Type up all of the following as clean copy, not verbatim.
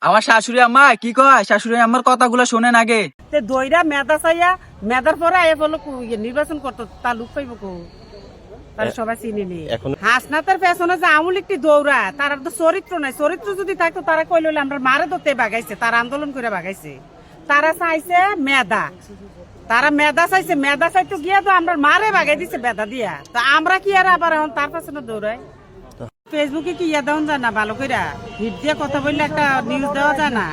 আমার শাশুড়ি আম্মা কি কয়, শাশুড়ি আমার কথাগুলো শোনেন আগে। দইরা মেধা চাইয়া মেধার পরে আয়া বলো নির্বাচন করতো তা লুক পাইব কো তার সবাই চিনি নি। হাসনাতের পেছনে যে আমুল একটি দৌড়া, তার তো চরিত্র নাই। চরিত্র যদি থাকতো তারা কইল আমরা মারে ধরতে বাগাইছে, তারা আন্দোলন করে বাগাইছে। তারা চাইছে মেধা, তারা মেধা চাইছে, মেধা চাইতো গিয়া তো আমরা মারে বাগাই দিছে মেধা দিয়া। তো আমরা কি আর আবার এখন তার পেছনে দৌড়াই? ফেসবুকে কি ইয়া দেওয়া যায় না ভালো কইরা হিট দিয়ে কথা বললে একটা নিউজ দেওয়া যায় না?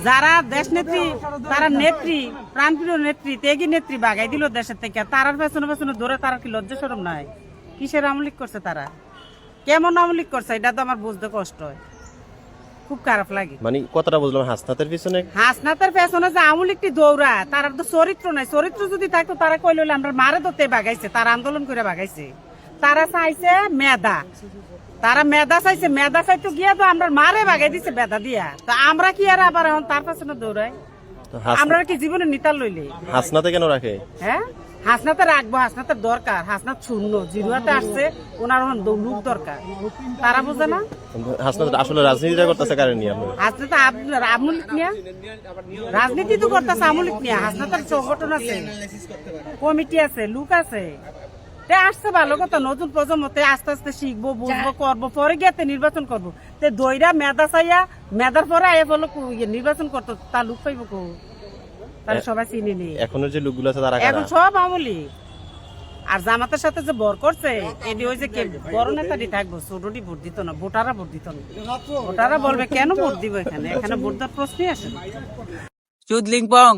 যারা দেশ নেত্রী, তারা নেত্রী, প্রাণপ্রিয় নেত্রী, ত্যাগী নেত্রী বাগাই দিল দেশের থেকে, তারার পেছনে পেছনে ধরে তারা কি লজ্জা শরম নাই? কিসের আমলিক করছে তারা? কেমন আমলিক করছে এটা তো আমার বুঝতে কষ্ট হয়, খুব খারাপ লাগে। মানে কতটা বুঝলাম, হাসনাতের পিছনে হাসনাতের পেছনে যে আমলিকটি দৌড়া, তার তো চরিত্র নাই। চরিত্র যদি থাকতো তারা কইল আমরা মারে ধরতে বাগাইছে, তারা আন্দোলন করে বাগাইছে। তারা চাইছে মেধা, তারা মেধা চাইছে, মেধা চাইতো গিয়া তো আমরা মারে বাগাই দিছে মেধা দিয়া। তো আমরা কি আর আবার এখন তার পেছনে দৌড়াই? আমরা কি জীবনে নিতাল লইলে? হাসনাতে কেন রাখে? হ্যাঁ, হাসনাতে রাখবো, হাসনাতের দরকার। হাসনাত শূন্য জিরোতে আসছে, ওনার লোক দরকার, তারা বোঝে না। হাসনাত আসলে রাজনীতিটা করতেছে কারণ নিয়ে হাসনাত আমলিক নিয়া রাজনীতি তো করতেছে, আমলিক নিয়া। হাসনাতের সংগঠন আছে, কমিটি আছে, লোক আছে, আসছে ভালো কথা। নতুন প্রজন্মতে আস্তে আস্তে শিখবো, বুঝবো, করবো, পরে গিয়ে নির্বাচন করবো। দইরা মেধা চাইয়া মেধার পরে আয়া বলো নির্বাচন করতো তা লুক পাইব কো? তাহলে সবাই চিনি নি। এখনো যে লোকগুলো আছে তারা এখন সব আমলি। আর জামাতের সাথে যে বর করছে, এটি ওই যে বড় নেতাটি থাকবো, ছোটটি ভোট দিত না, ভোটাররা ভোট দিত না। ভোটাররা বলবে কেন ভোট দিব? এখানে এখানে ভোট দেওয়ার প্রশ্নই আসে না। চুদলিংপং